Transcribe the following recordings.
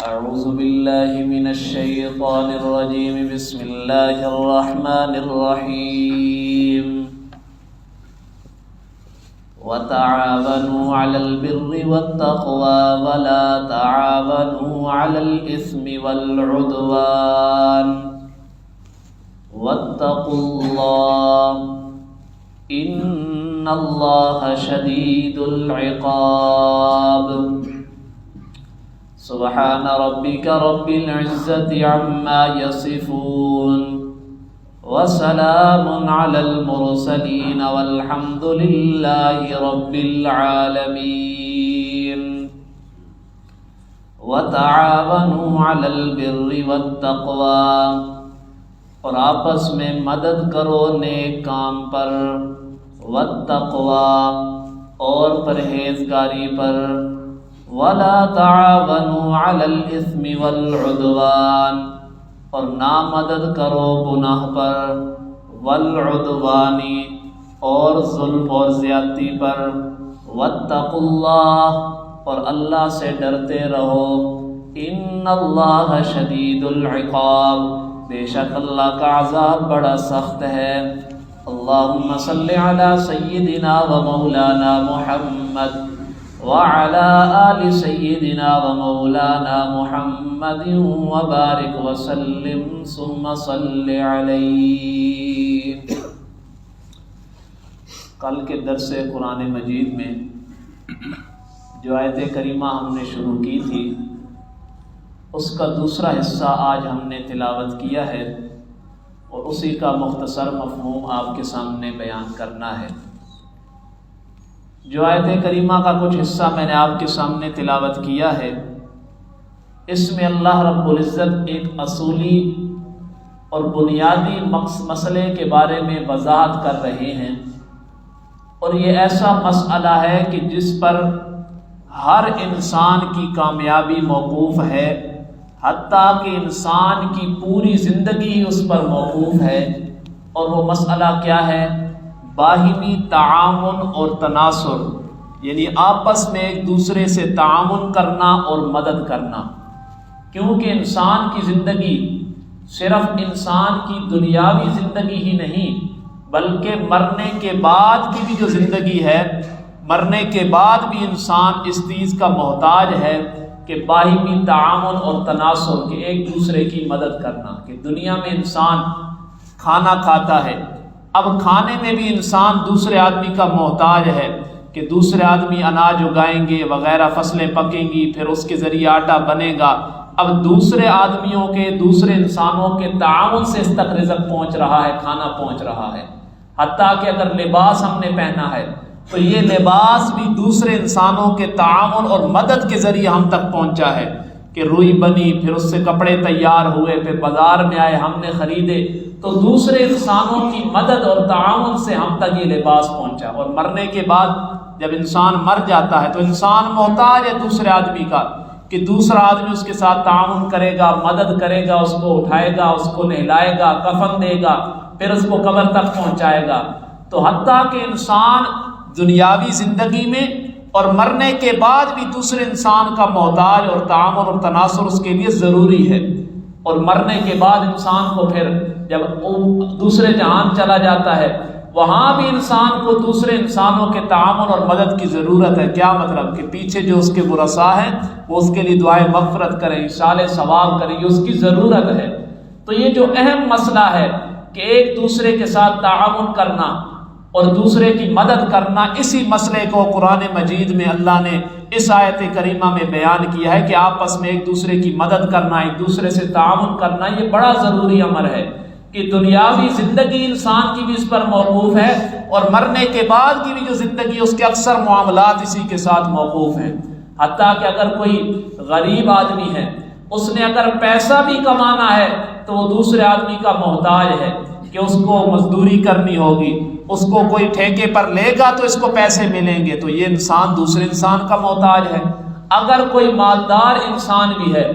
أعوذ بالله من الشيطان الرجيم. بسم الله الرحمن الرحيم. وتعاونوا على البر والتقوى ولا تعاونوا على الإثم والعدوان واتقوا الله إن الله شديد العقاب. سبحان ربك رب العزة عما يصفون وسلام على المرسلين والحمد لله رب العالمين. وتعاونوا على البر والتقوى، اور آپس میں مدد کرو نیک کام پر، والتقوى اور پرہیزگاری پر، ولا تعاونوا على الاثم والعدوان اور نہ مدد کرو گناہ پر، والعدوان اور ظلم اور زیادتی پر، واتقوا اللہ اور اللہ سے ڈرتے رہو، ان اللہ شدید العقاب بے شک اللہ کا عذاب بڑا سخت ہے. اللہم صل علی سیدنا و مولانا محمد وعلى آل سيدنا ومولانا محمد وبارك وسلم ثم صل عليه. کل کے درس قرآن مجید میں جو آیت کریمہ ہم نے شروع کی تھی اس کا دوسرا حصہ آج ہم نے تلاوت کیا ہے اور اسی کا مختصر مفہوم آپ کے سامنے بیان کرنا ہے. جو آیت کریمہ کا کچھ حصہ میں نے آپ کے سامنے تلاوت کیا ہے، اس میں اللہ رب العزت ایک اصولی اور بنیادی مسئلے کے بارے میں وضاحت کر رہے ہیں، اور یہ ایسا مسئلہ ہے کہ جس پر ہر انسان کی کامیابی موقوف ہے، حتیٰ کہ انسان کی پوری زندگی اس پر موقوف ہے. اور وہ مسئلہ کیا ہے؟ باہمی تعاون اور تناصر، یعنی آپس میں ایک دوسرے سے تعاون کرنا اور مدد کرنا. کیونکہ انسان کی زندگی صرف انسان کی دنیاوی زندگی ہی نہیں، بلکہ مرنے کے بعد کی بھی جو زندگی ہے، مرنے کے بعد بھی انسان اس چیز کا محتاج ہے کہ باہمی تعاون اور تناصر، کہ ایک دوسرے کی مدد کرنا. کہ دنیا میں انسان کھانا کھاتا ہے، اب کھانے میں بھی انسان دوسرے آدمی کا محتاج ہے کہ دوسرے آدمی اناج اگائیں گے وغیرہ، فصلیں پکیں گی، پھر اس کے ذریعے آٹا بنے گا. اب دوسرے آدمیوں کے، دوسرے انسانوں کے تعاون سے اس تک رزق پہنچ رہا ہے، کھانا پہنچ رہا ہے. حتیٰ کہ اگر لباس ہم نے پہنا ہے تو یہ لباس بھی دوسرے انسانوں کے تعاون اور مدد کے ذریعے ہم تک پہنچا ہے کہ روئی بنی، پھر اس سے کپڑے تیار ہوئے، پھر بازار میں آئے، ہم نے خریدے، تو دوسرے انسانوں کی مدد اور تعاون سے ہم تک یہ لباس پہنچا. اور مرنے کے بعد جب انسان مر جاتا ہے تو انسان محتاج ہے دوسرے آدمی کا کہ دوسرا آدمی اس کے ساتھ تعاون کرے گا، مدد کرے گا، اس کو اٹھائے گا، اس کو نہلائے گا، کفن دے گا، پھر اس کو قبر تک پہنچائے گا. تو حتیٰ کہ انسان دنیاوی زندگی میں اور مرنے کے بعد بھی دوسرے انسان کا محتاج، اور تعاون اور تناصر اس کے لیے ضروری ہے. اور مرنے کے بعد انسان کو پھر جب دوسرے جہان چلا جاتا ہے وہاں بھی انسان کو دوسرے انسانوں کے تعاون اور مدد کی ضرورت ہے. کیا مطلب؟ کہ پیچھے جو اس کے ورثاء ہیں وہ اس کے لیے دعائے مغفرت کریں، ایصال ثواب کریں، یہ اس کی ضرورت ہے. تو یہ جو اہم مسئلہ ہے کہ ایک دوسرے کے ساتھ تعاون کرنا اور دوسرے کی مدد کرنا، اسی مسئلے کو قرآن مجید میں اللہ نے اس آیت کریمہ میں بیان کیا ہے کہ آپس میں ایک دوسرے کی مدد کرنا، ایک دوسرے سے تعاون کرنا، یہ بڑا ضروری امر ہے. کہ دنیاوی زندگی انسان کی بھی اس پر موقوف ہے، اور مرنے کے بعد کی بھی جو زندگی اس کے اکثر معاملات اسی کے ساتھ موقوف ہیں. حتیٰ کہ اگر کوئی غریب آدمی ہے، اس نے اگر پیسہ بھی کمانا ہے تو وہ دوسرے آدمی کا محتاج ہے کہ اس کو مزدوری کرنی ہوگی، اس کو کوئی ٹھیکے پر لے گا تو اس کو پیسے ملیں گے، تو یہ انسان دوسرے انسان کا محتاج ہے. اگر کوئی مالدار انسان بھی ہے،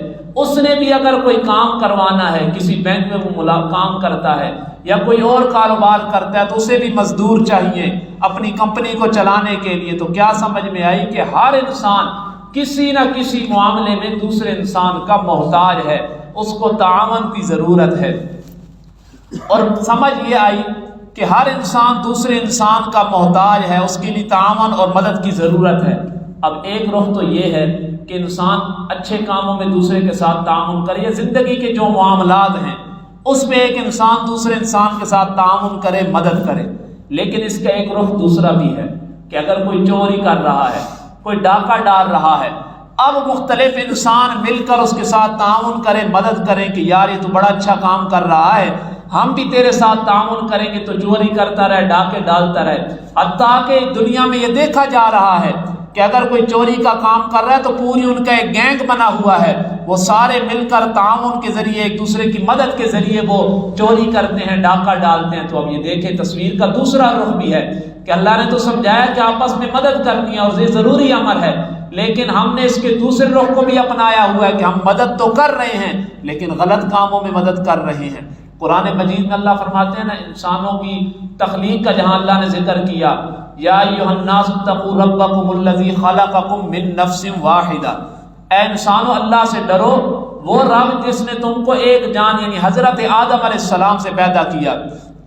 اس نے بھی اگر کوئی کام کروانا ہے، کسی بینک میں وہ کام کرتا ہے یا کوئی اور کاروبار کرتا ہے تو اسے بھی مزدور چاہیے اپنی کمپنی کو چلانے کے لیے. تو کیا سمجھ میں آئی کہ ہر انسان کسی نہ کسی معاملے میں دوسرے انسان کا محتاج ہے، اس کو تعاون کی ضرورت ہے۔ اور سمجھ یہ آئی کہ ہر انسان دوسرے انسان کا محتاج ہے، اس کے لیے تعاون اور مدد کی ضرورت ہے۔ اب ایک رخ تو یہ ہے کہ انسان اچھے کاموں میں دوسرے کے ساتھ تعاون کرے، یا زندگی کے جو معاملات ہیں اس میں ایک انسان دوسرے انسان کے ساتھ تعاون کرے، مدد کرے۔ لیکن اس کا ایک رخ دوسرا بھی ہے کہ اگر کوئی چوری کر رہا ہے، کوئی ڈاکہ ڈال رہا ہے، اب مختلف انسان مل کر اس کے ساتھ تعاون کریں، مدد کریں کہ یار یہ تو بڑا اچھا کام کر رہا ہے، ہم بھی تیرے ساتھ تعاون کریں گے تو چوری کرتا رہے، ڈاکے ڈالتا رہے۔ حتیٰ کہ دنیا میں یہ دیکھا جا رہا ہے کہ اگر کوئی چوری کا کام کر رہا ہے تو پوری ان کا ایک گینگ بنا ہوا ہے، وہ سارے مل کر تعاون کے ذریعے، ایک دوسرے کی مدد کے ذریعے وہ چوری کرتے ہیں، ڈاکہ ڈالتے ہیں۔ تو اب یہ دیکھیں تصویر کا دوسرا رخ بھی ہے کہ اللہ نے تو سمجھایا کہ آپس میں مدد کرنی ہے اور یہ ضروری امر ہے، لیکن ہم نے اس کے دوسرے رخ کو بھی اپنایا ہوا ہے کہ ہم مدد تو کر رہے ہیں لیکن غلط کاموں میں مدد کر رہے ہیں۔ قرآن مجید میں اللہ فرماتے ہیں نا، انسانوں کی تخلیق کا جہاں اللہ نے ذکر کیا، یا ایھا الناس اتقوا ربکم الذی خلقکم من نفس واحدہ، اے انسانوں اللہ سے ڈرو، وہ رب جس نے تم کو ایک جان یعنی حضرت آدم علیہ السلام سے پیدا کیا۔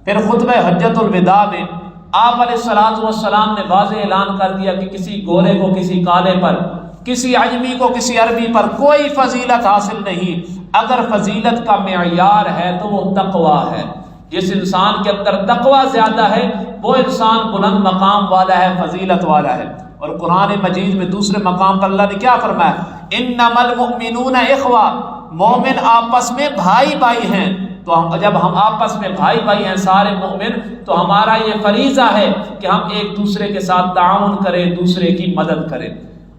پھر خطبہ حجۃ الوداع میں آپ علیہ السلام نے واضح اعلان کر دیا کہ کسی گورے کو، کسی کالے پر، کسی عجمی کو، کسی عربی پر کوئی فضیلت حاصل نہیں، اگر فضیلت کا معیار ہے تو وہ تقویٰ ہے۔ جس انسان کے اندر تقویٰ زیادہ ہے وہ انسان بلند مقام والا ہے، فضیلت والا ہے۔ اور قرآن مجید میں دوسرے مقام پر اللہ نے کیا فرمایا؟ انما المؤمنون اخوہ، مومن آپس میں بھائی بھائی ہیں۔ تو جب ہم آپس میں بھائی بھائی ہیں سارے مومن، تو ہمارا یہ فریضہ ہے کہ ہم ایک دوسرے کے ساتھ تعاون کریں، دوسرے کی مدد کریں۔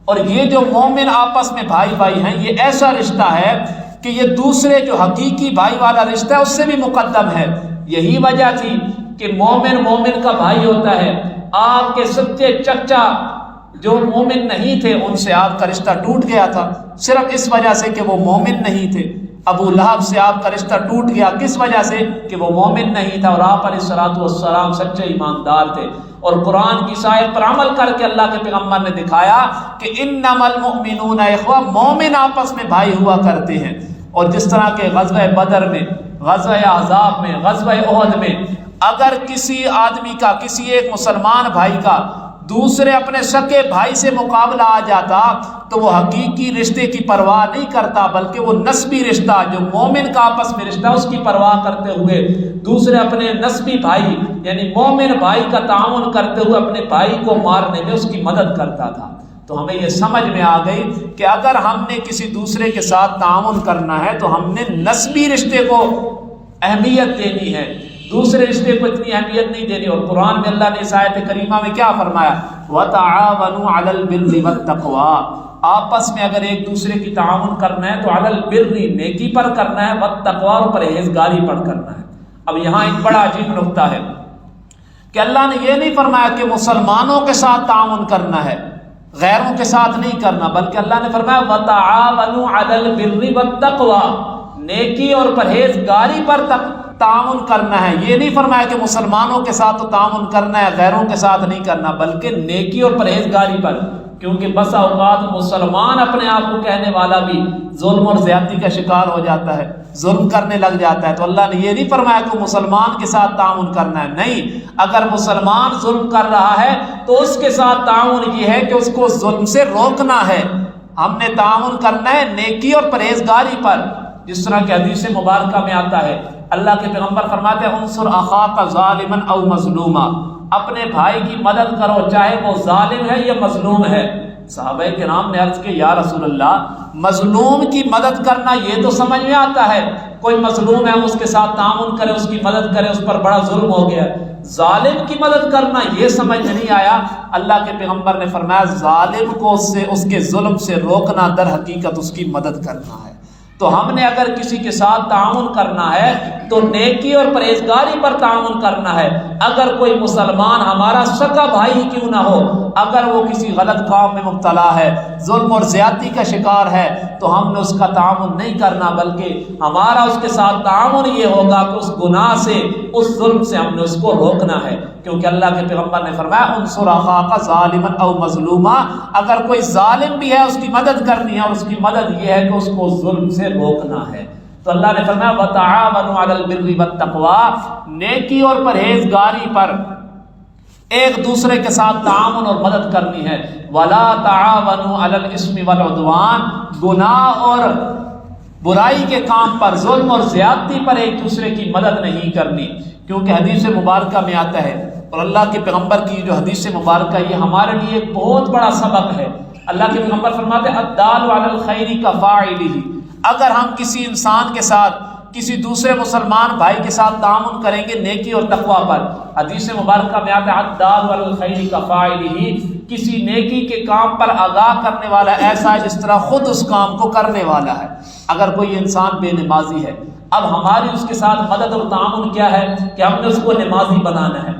اور یہ جو مومن آپس میں بھائی بھائی ہیں، یہ ایسا رشتہ ہے کہ یہ دوسرے جو حقیقی بھائی والا رشتہ ہے اس سے بھی مقدم ہے۔ یہی وجہ تھی کہ مومن مومن کا بھائی ہوتا ہے۔ آپ کے سچے چچا جو مومن نہیں تھے ان سے آپ کا رشتہ ٹوٹ گیا تھا، صرف اس وجہ سے کہ وہ مومن نہیں تھے۔ ابو لہب سے آپ کا رشتہ ٹوٹ گیا، کس وجہ سے؟ کہ وہ مومن نہیں تھا اور آپ علیہ السلام سچے ایماندار تھے۔ اور قرآن کی آیت پر عمل کر کے اللہ کے پیغمبر نے دکھایا کہ انما المؤمنون اخوہ، مومن آپس میں بھائی ہوا کرتے ہیں۔ اور جس طرح کے غزوہ بدر میں، غزوہ احزاب میں، غزوہ احد میں اگر کسی آدمی کا، کسی ایک مسلمان بھائی کا دوسرے اپنے سکے بھائی سے مقابلہ آ جاتا تو وہ حقیقی رشتے کی پرواہ نہیں کرتا، بلکہ وہ نسبی رشتہ جو مومن کا آپس میں رشتہ اس کی پرواہ کرتے ہوئے دوسرے اپنے نسبی بھائی یعنی مومن بھائی کا تعاون کرتے ہوئے اپنے بھائی کو مارنے میں اس کی مدد کرتا تھا۔ تو ہمیں یہ سمجھ میں آ گئی کہ اگر ہم نے کسی دوسرے کے ساتھ تعاون کرنا ہے تو ہم نے نسبی رشتے کو اہمیت دینی ہے، دوسرے رشتے کو اتنی اہمیت نہیں دینی۔ اور قرآن میں اللہ نے اس آیت کریمہ میں کیا فرمایا؟ وَتَعَاوَنُوا عَلَى الْبِرِّ وَالتَّقْوَىٰ، آپس میں اگر ایک دوسرے کی تعاون کرنا ہے تو علی البر، نیکی پر کرنا ہے، والتقویٰ، اور پرہیزگاری پر کرنا ہے۔ اب یہاں ایک بڑا عجیب نقطہ ہے کہ اللہ نے یہ نہیں فرمایا کہ مسلمانوں کے ساتھ تعاون کرنا ہے، غیروں کے ساتھ نہیں کرنا، بلکہ اللہ نے فرمایا وَتَعَاوَنُوا عَلَى الْبِرِّ وَالتَّقْوَىٰ، نیکی اور پرہیزگاری پر تعاون کرنا ہے۔ یہ نہیں فرمایا کہ مسلمانوں کے ساتھ تو تعاون کرنا ہے، غیروں کے ساتھ نہیں کرنا، بلکہ نیکی اور پرہیزگاری پر، کیونکہ بسا اوقات مسلمان اپنے آپ کو کہنے والا بھی ظلم اور زیادتی کا شکار ہو جاتا ہے، ظلم کرنے لگ جاتا ہے۔ تو اللہ نے یہ نہیں فرمایا کہ مسلمان کے ساتھ تعاون کرنا ہے، نہیں، اگر مسلمان ظلم کر رہا ہے تو اس کے ساتھ تعاون یہ ہے کہ اس کو ظلم سے روکنا ہے۔ ہم نے تعاون کرنا ہے نیکی اور پرہیزگاری پر، جس طرح کہ حدیث مبارکہ میں آتا ہے، اللہ کے پیغمبر فرماتے ہیں انصر اخاک ظالما او مظلوما، اپنے بھائی کی مدد کرو چاہے وہ ظالم ہے یا مظلوم ہے۔ صحابہ کرام نے عرض کی یا رسول اللہ، مظلوم کی مدد کرنا یہ تو سمجھ میں آتا ہے، کوئی مظلوم ہے ہم اس کے ساتھ تعاون کرے، اس کی مدد کرے، اس پر بڑا ظلم ہو گیا، ظالم کی مدد کرنا یہ سمجھ میں نہیں آیا۔ اللہ کے پیغمبر نے فرمایا ظالم کو اس کے ظلم سے روکنا در حقیقت اس کی مدد کرنا ہے۔ تو ہم نے اگر کسی کے ساتھ تعاون کرنا ہے تو نیکی اور پرہیزگاری پر تعاون کرنا ہے۔ اگر کوئی مسلمان ہمارا سگا بھائی کیوں نہ ہو اگر وہ کسی غلط کام میں مبتلا ہے، ظلم اور زیادتی کا شکار ہے، تو ہم نے اس کا تعاون نہیں کرنا، بلکہ ہمارا اس کے ساتھ تعاون یہ ہوگا کہ اس گناہ سے، اس ظلم سے ہم نے اس کو روکنا ہے، کیونکہ اللہ کے پیغمبر نے فرمایا انصر اخاک ظالما او مظلوما، اگر کوئی ظالم بھی ہے اس کی مدد کرنی ہے، اور اس کی مدد یہ ہے کہ اس کو ظلم سے روکنا ہے۔ تو اللہ نے فرمایا وتعاونوا علی البر والتقوی، نیکی اور پرہیزگاری پر ایک دوسرے کے ساتھ تعاون اور مدد کرنی ہے، ولا تعاونوا علی الاثم والعدوان، گناہ اور برائی کے کام پر، ظلم اور زیادتی پر ایک دوسرے کی مدد نہیں کرنی، کیونکہ حدیث مبارکہ میں آتا ہے، اور اللہ کے پیغمبر کی جو حدیث مبارکہ یہ ہمارے لیے ایک بہت بڑا سبق ہے۔ اللہ کے پیغمبر فرماتے ہیں الدال علی الخیر کفاعلہ، اگر ہم کسی انسان کے ساتھ، کسی دوسرے مسلمان بھائی کے ساتھ تعاون کریں گے نیکی اور تقوی پر، حدیث مبارکہ میں آتا ہے الدال علی الخیر کفاعلہ، کسی نیکی کے کام پر آگاہ کرنے والا ایسا ہے جس طرح خود اس کام کو کرنے والا ہے۔ اگر کوئی انسان بے نمازی ہے، اب ہماری اس کے ساتھ مدد اور تعاون کیا ہے کہ ہم نے اس کو نمازی بنانا ہے۔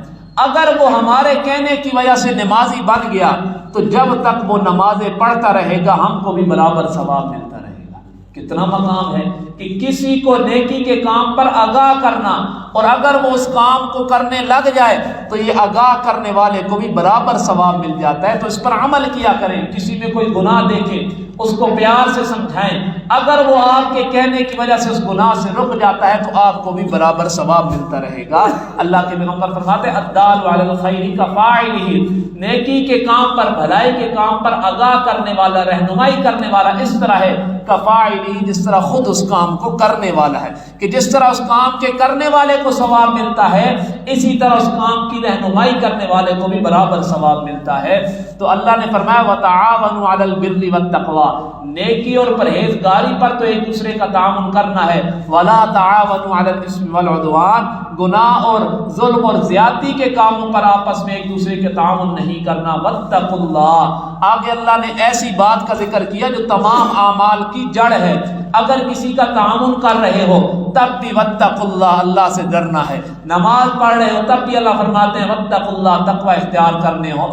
اگر وہ ہمارے کہنے کی وجہ سے نمازی بن گیا تو جب تک وہ نمازیں پڑھتا رہے گا ہم کو بھی برابر ثواب ملتا رہے گا۔ کتنا مقام ہے کہ کسی کو نیکی کے کام پر آگاہ کرنا، اور اگر وہ اس کام کو کرنے لگ جائے تو یہ آگاہ کرنے والے کو بھی برابر ثواب مل جاتا ہے۔ تو اس پر عمل کیا کریں، کسی میں کوئی گناہ دیکھیں اس کو پیار سے سمجھائیں، اگر وہ آپ کے کہنے کی وجہ سے اس گناہ سے رک جاتا ہے تو آپ کو بھی برابر ثواب ملتا رہے گا۔ اللہ کے پیغمبر فرماتے ہیں الدال علی الخیر کفاعلہ، نیکی کے کام پر، بھلائی کے کام پر آگاہ کرنے والا، رہنمائی کرنے والا اس طرح ہے کفاعلہ، جس طرح خود اس کام کو کرنے والا ہے، کہ جس طرح اس کام کے کرنے والے کو ثواب ملتا ہے اسی طرح اس کام کی رہنمائی کرنے والے کو بھی برابر ثواب ملتا ہے۔ تو اللہ نے فرمایا وتعاونوا علی البر والتقوی، نیکی اور پرہیزگاری پر تو ایک دوسرے کا تعاون کرنا ہے، ولا تعاونوا علی الاثم والعدوان، گناہ اور ظلم اور زیادتی کے کاموں پر آپس میں ایک دوسرے کے تعاون نہیں کرنا، واتقوا اللہ۔ آگے اللہ نے ایسی بات کا ذکر کیا جو تمام اعمال کی جڑ ہے، اگر کسی کا تعاون کر رہے ہو تب بھی واتقوا اللہ، اللہ سے ڈرنا ہے، نماز پڑھ رہے ہو تب بھی اللہ فرماتے ہیں واتقوا اللہ، تقوی اختیار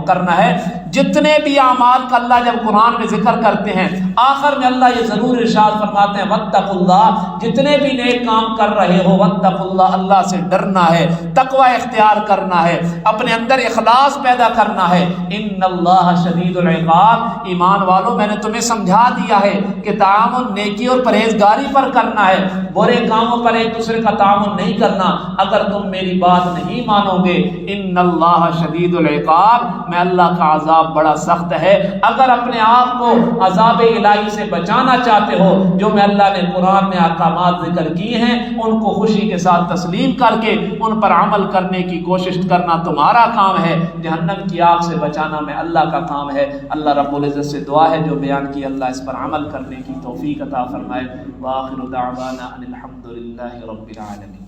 کرنا ہے۔ جتنے بھی اعمال کا اللہ جب قرآن میں ذکر کرتے ہیں آخر میں اللہ یہ ضرور ارشاد فرماتے ہیں واتقوا اللہ، جتنے بھی نیک کام کر رہے ہو واتقوا اللہ، اللہ سے ڈرنا ہے، تقوی اختیار کرنا ہے، اپنے اندر اخلاص پیدا کرنا ہے۔ ان اللہ شدید العقاب، ایمان والو میں نے تمہیں سمجھا دیا ہے کہ تعاون نیکی اور پرہیزگاری پر کرنا ہے، برے کاموں پر ایک دوسرے کا تعاون نہیں کرنا۔ اگر تم میری بات نہیں مانو گے ان اللہ شدید العقاب، میں اللہ کا عذاب بڑا سخت ہے۔ اگر اپنے آپ کو عذاب الہی سے بچانا چاہتے ہو، جو میں اللہ نے قرآن میں احکامات ذکر کیے ہیں ان کو خوشی کے ساتھ تسلیم کر کے ان پر عمل کرنے کی کوشش کرنا تمہارا کام ہے، جہنم کی آگ سے بچانا میں اللہ کا کام ہے۔ اللہ رب العزت سے دعا ہے جو بیان کی اللہ اس پر عمل کرنے کی توفیق عطا فرمائے۔ وآخر دعوانا ان الحمد للہ رب العالمین۔